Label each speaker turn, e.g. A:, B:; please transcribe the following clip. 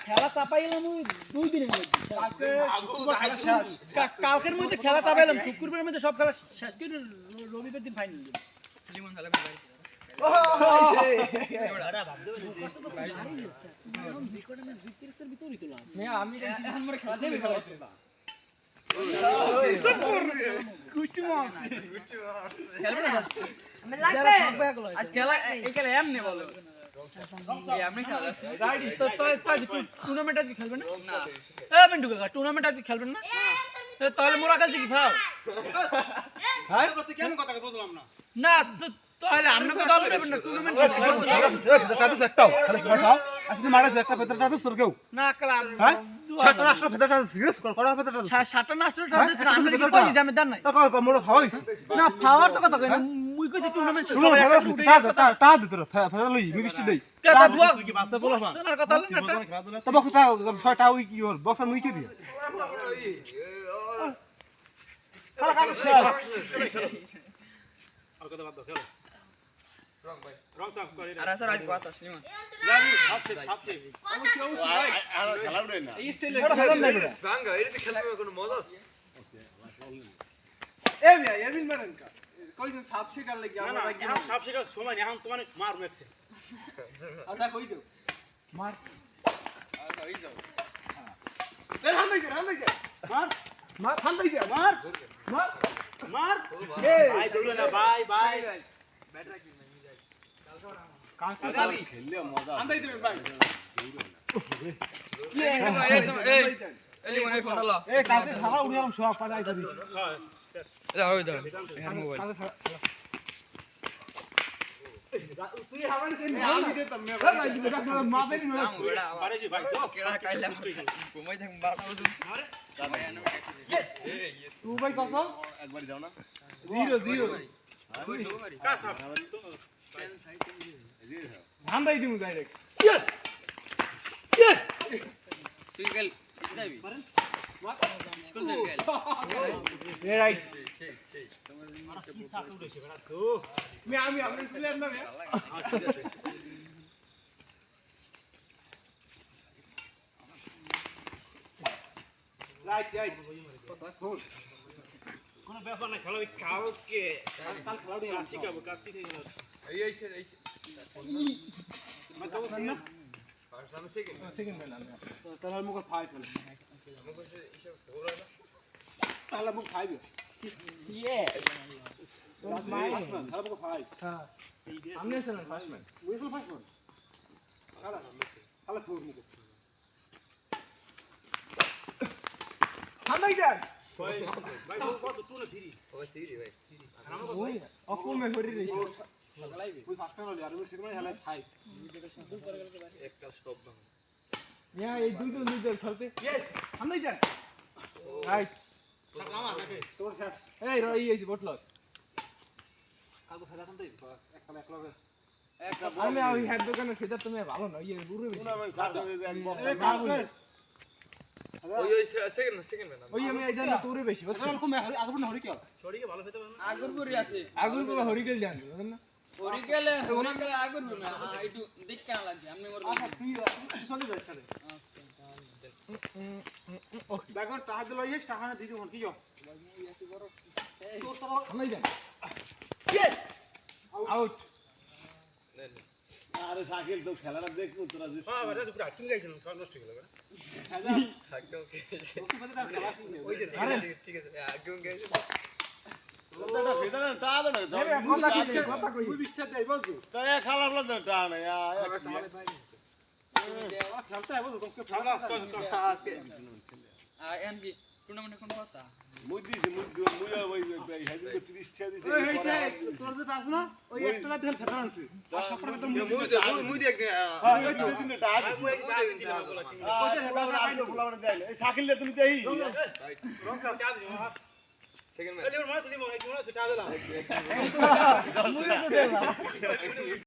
A: খেলা চাপাইলাম 2 দিনের মধ্যে কালকের মধ্যে খেলা চাপাইলাম শুক্রবারের মধ্যে সব খেলা শেষ করে রবিবার দিন ফাইনাল দিব লিমন খেলা খেলবেন না তাহলে মোরা কাছে কি ভাও না তাহলে আপনাকে দল করবেন না টুর্নামেন্ট
B: একটাও খালি খাও আজকে মারা একটা ফেদারটা তো সরকেও
A: না কালাম
B: হ্যাঁ 7-8 ফেদারটা সিরিয়াস করা ফেদারটা
A: 7-8টা আমরা কি কই আমি জান নাই
B: তো কই মোর ফাওয়াইস
A: না পাওয়ার তো কথা কই মুই কইছি টুর্নামেন্ট
B: টা দিত ফেদার লই মি বৃষ্টি দেই
A: তা দুয়া কি বাসতে বলো না কথা না
B: তো বক্সটা 6টা উই কি ওর বক্স মুই কি দিয়ে খালা খালা
C: আর কথা বাদ দাও খেলো রং ভাই রং সাফ করে
A: আর স্যার আজ বাতাস নিমা
C: জানি সাপসে
D: আর খেলা উড়ে না
C: এই স্টাইলে
B: ফেদার নাই রে
D: ভাঙ্গা এর যে খেলা কোনো মজা আছে
C: এ মিয়া এমিন মারেন কা কইছেন সাপসে কার লাগি আমরা লাগি না সাপসে কার সময় নেই এখন তোমারে মার মেছে আচ্ছা কই দাও
B: মার
D: আচ্ছা ওই যাও
C: এ হান দে মার
B: মার খান দেই দে
C: মার
B: মার
C: মার ভাই দৌড়ো না ভাই ব্যাট রাখি না নি যাই কাঁচা
D: খেললে মজা
C: হান দেই দিবেন ভাই
A: এলি মনে ফোন লা
B: এ কালকে খালা উড়িয়াম সব পালাই করি
A: হ্যাঁ ওই দাও এখানে মোবাইল
C: তুই হাওয়ান কে আমি দিতাম
B: মা বেরি না
C: আরে জি ভাই তো
A: কেডা কাইলা ঘুমাই থাক 12টা পর্যন্ত আরে
B: তুই ভাই কত
D: একবার যাও না
B: 0
C: কা সাপ
B: ধান দাই দিমু ডাইরেক্ট
A: তুই গেল যাবি স্কুল গেল
B: এ রাইট
C: কি সাপ উড়েছে বেটা তো
B: আমি প্লেয়ার না রে
C: ঠিক আছে
B: রাইট
C: কোনো ব্যাপার না খেলা ওই কাউকে কাল খেলা উড়ে কাচ্চি খেয়ে গেল
D: এই আইছে
C: মানে তো না
D: ফার্স্ট আমি সেকেন্ড
B: সেকেন্ড ম্যান তাহলে মুখ ফাইভ ফেল তাহলে মুখ ফাইভ ইয়েস তাহলে মুখ ফাইভ হ্যাঁ আমনে আছেন ফার্স্ট ম্যান উইসল ফার্স্ট ম্যান তাহলে ফোর মুখ হান্দাই যান
C: ভাই কত তুই না ধীরি
D: ওই তিরি ভাই
B: ওই অকুল মে হরি রইছে ওই ফার্স্ট ম্যান হলো আর ওই সেকেন্ড ম্যান হলো ফাইভ
D: একটা স্টপ দাও
B: ইয়া এই দুই দল খেলতে ইয়েস হান্দাই যান রাইট
C: আমার নাকি
B: তোর শেষ এই রই আইছি বট লস
C: কাগো ফেলা কোন দেই
B: একটা আমি ওই হেড দোকানে ফেজার তুমি ভালো না ইয়ে পুরো বেশি
D: টুর্নামেন্ট সার্চ এক বক্স ওই সেকেন্ড ম্যান
B: ওই আমি আইজান তোরে বেশি বুঝছ আগুন হরি কি
C: সরিকে ভালো খেতে পারে না
A: আগরপুরি আছে
B: আগুন কো হরি গেল জান বুঝছেন না
A: ওরি গেলে ওনাকে আগরপুর না একটু দেখ কেমন লাগছে আমি মোর
B: আচ্ছা তুই চলে যাস চলে ওকে
C: ব্যাগন টাকা দিল ইয়ে টাকা না দিদি হন কি যাও
B: আমি যান ইয়েস আউট
D: আরে শাকিল তো খেলাটা দেখো তোরা যে
C: হ্যাঁ বাজা পুরো অ্যাক্টিং গাইছেন সব নষ্ট হয়ে গেল
D: থাকতে ওকে
C: ওকে বাজা তার খেলা ওই যে
B: আরে
D: ঠিক আছে আগে গেছে ওটা ফেদা না টা না
B: কথা কই
C: তুই বিশ্বাস দেই বলছো
D: তা খালা বলা টা না
C: খেলতে হবে তো তোকে খেলা আজকে
A: এনকি টুর্নামেন্ট কোন কথা
D: মুই ওই হেদিন 30 টা দিছে
C: তোর যেটা আছে না ওই একটা দিল ফেলা আনছে 10 সপ্তাহ তো
D: মুই দেখ
C: হ্যাঁ ওই তো
D: টা এই শাকিল তুমি দেই
C: রং সাপ টা দিও
D: সেকেন্ড
C: এলি ওর মাছ দিমো এই কোন আছে টা দিলাম
B: মুই তো দেলা